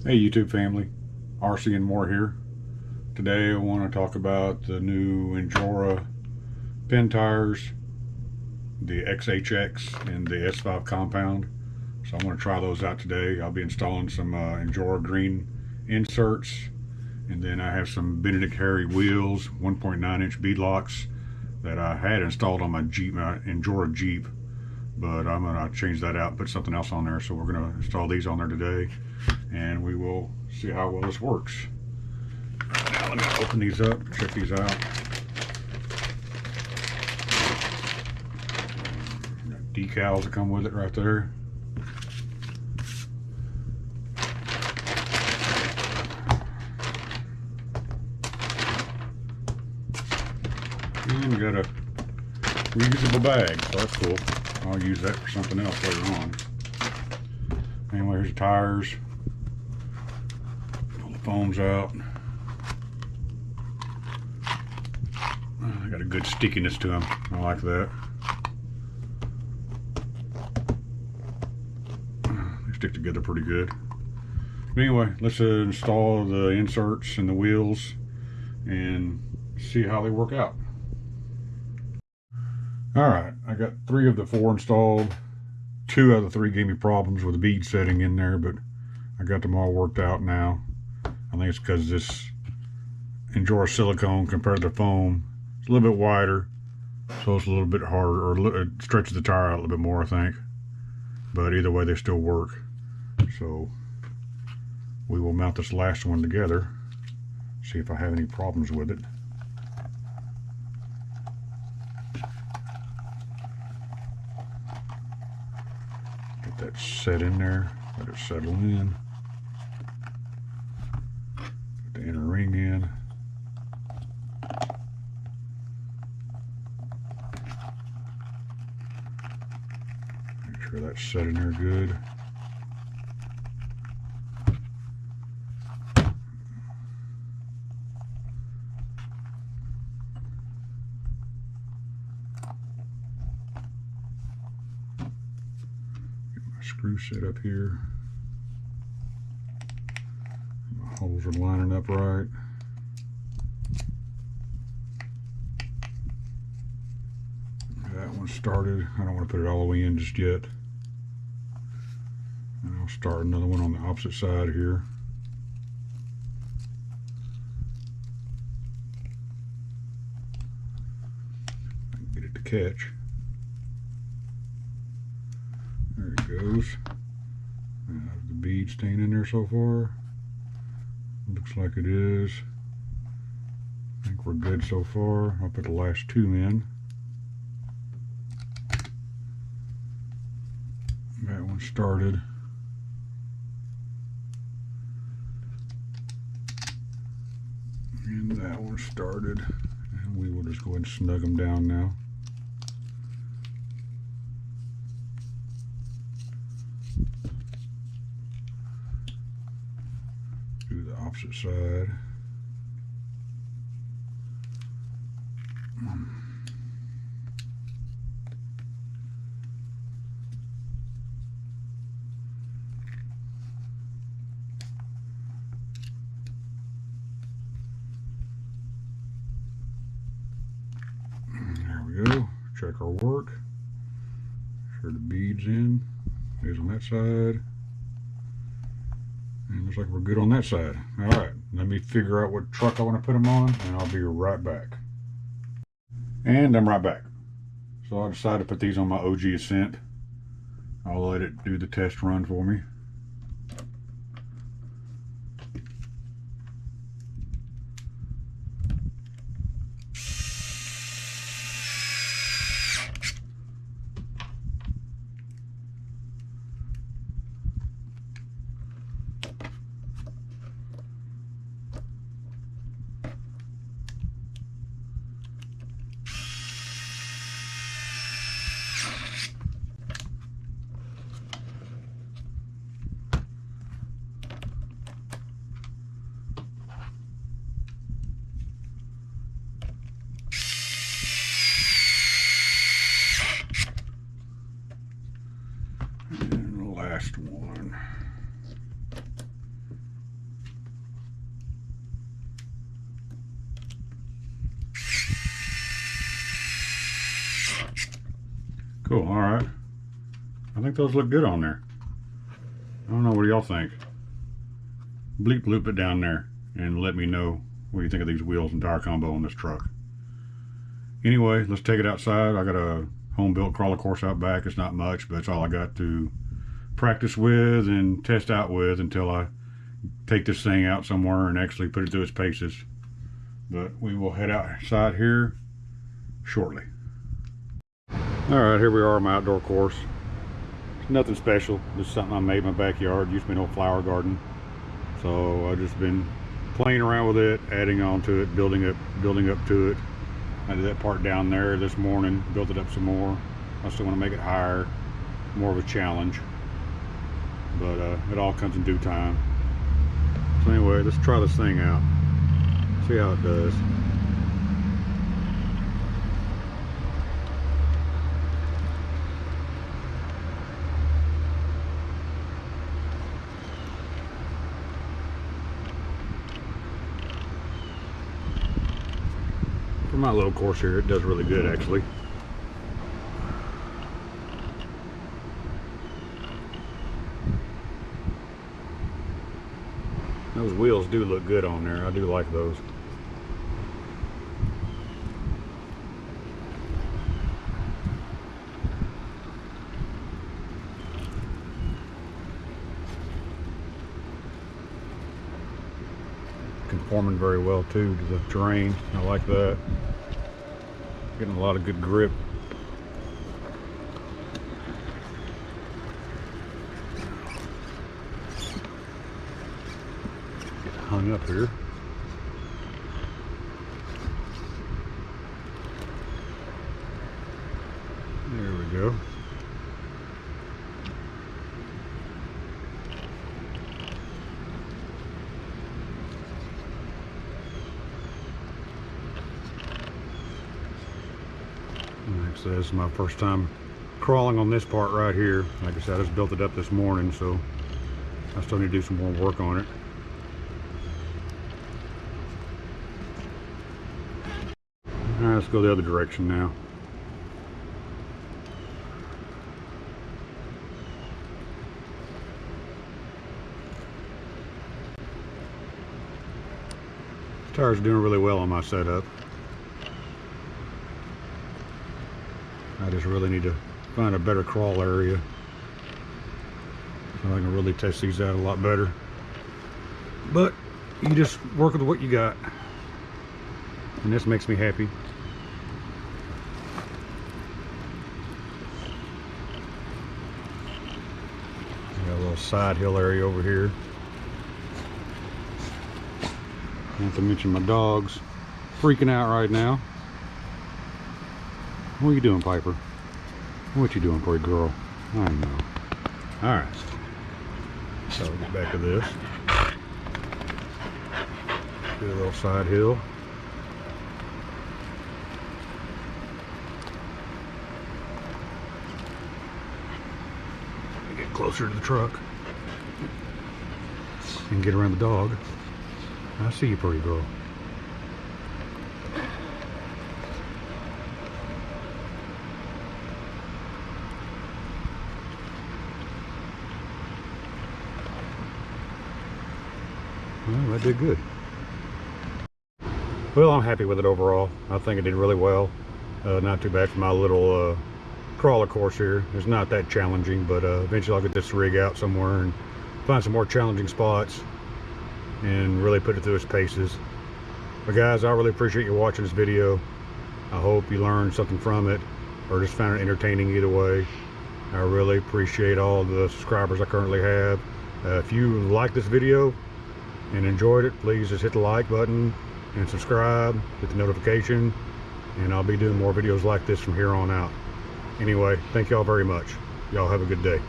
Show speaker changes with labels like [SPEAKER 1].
[SPEAKER 1] Hey YouTube family, RC and more here. Today I want to talk about the new Injora pin tires, the XHX and the S5 compound. So I'm going to try those out today. I'll be installing some Injora green inserts, and then I have some Benedict Harry wheels, 1.9 inch bead locks that I had installed on my Jeep, my Injora Jeep, but I'm going to change that out and put something else on there. So we're going to install these on there today, and we will see how well this works. Now let me open these up, check these out. Got decals that come with it right there. And we got a reusable bag, so that's cool. I'll use that for something else later on. Anyway, here's the tires. Pull the foams out. They got a good stickiness to them. I like that. They stick together pretty good. But anyway, let's install the inserts and the wheels and see how they work out. Alright, I got 3 of the 4 installed. 2 out of the 3 gave me problems with the bead setting in there, but I got them all worked out now. I think it's because this Injora silicone compared to the foam, it's a little bit wider, so it's a little bit harder, or it stretches the tire out a little bit more, I think. But either way, they still work. So we will mount this last one together, see if I have any problems with it. Get that set in there, let it settle in. Put the inner ring in. Make sure that's set in there good. Screw set up here. My holes are lining up right. That one started. I don't want to put it all the way in just yet. And I'll start another one on the opposite side here. I can get it to catch. There it goes. The bead staying in there so far. Looks like it is. I think we're good so far. I'll put the last 2 in. That one started. And that one started. And we will just go ahead and snug them down now. Do the opposite side. There we go. Check our work. Sure the beads in. These on that side. And looks like we're good on that side. Alright, let me figure out what truck I want to put them on, and I'll be right back. And I'm right back. So I decided to put these on my OG Ascent. I'll let it do the test run for me. Cool, all right. I think those look good on there. I don't know, what do y'all think? Bleep bloop it down there and let me know what you think of these wheels and tire combo on this truck. Anyway, let's take it outside. I got a home built crawler course out back. It's not much, but it's all I got to practice with and test out with until I take this thing out somewhere and actually put it through its paces. But we will head outside here shortly. All right, here we are on my outdoor course. It's nothing special, just something I made in my backyard. Used to be an old flower garden, so I've just been playing around with it, adding on to it, building up to it. I did that part down there this morning, built it up some more. I still want to make it higher, more of a challenge, but it all comes in due time. So anyway, let's try this thing out, see how it does. For my little course here, it does really good actually. Those wheels do look good on there. I do like those. Conforming very well too to the terrain. I like that. Getting a lot of good grip. Get hung up here. There we go. Like I said, this is my first time crawling on this part right here. Like I said, I just built it up this morning, so I still need to do some more work on it. All right, let's go the other direction now. This tire's doing really well on my setup. I just really need to find a better crawl area so I can really test these out a lot better. But you just work with what you got, and this makes me happy. Got a little side hill area over here. Not to mention my dog's freaking out right now. What are you doing, Piper? What you doing, pretty girl? I know. All right. So we'll get back to this. Do a little side hill. Get closer to the truck and get around the dog. I see you, pretty girl. Well, that did good. Well, I'm happy with it overall. I think it did really well. Not too bad for my little crawler course here. It's not that challenging, but eventually I'll get this rig out somewhere and find some more challenging spots and really put it through its paces. But guys, I really appreciate you watching this video. I hope you learned something from it or just found it entertaining either way. I really appreciate all the subscribers I currently have. If you like this video and enjoyed it, please just hit the like button and subscribe, hit the notification, and I'll be doing more videos like this from here on out. Anyway, thank y'all very much. Y'all have a good day.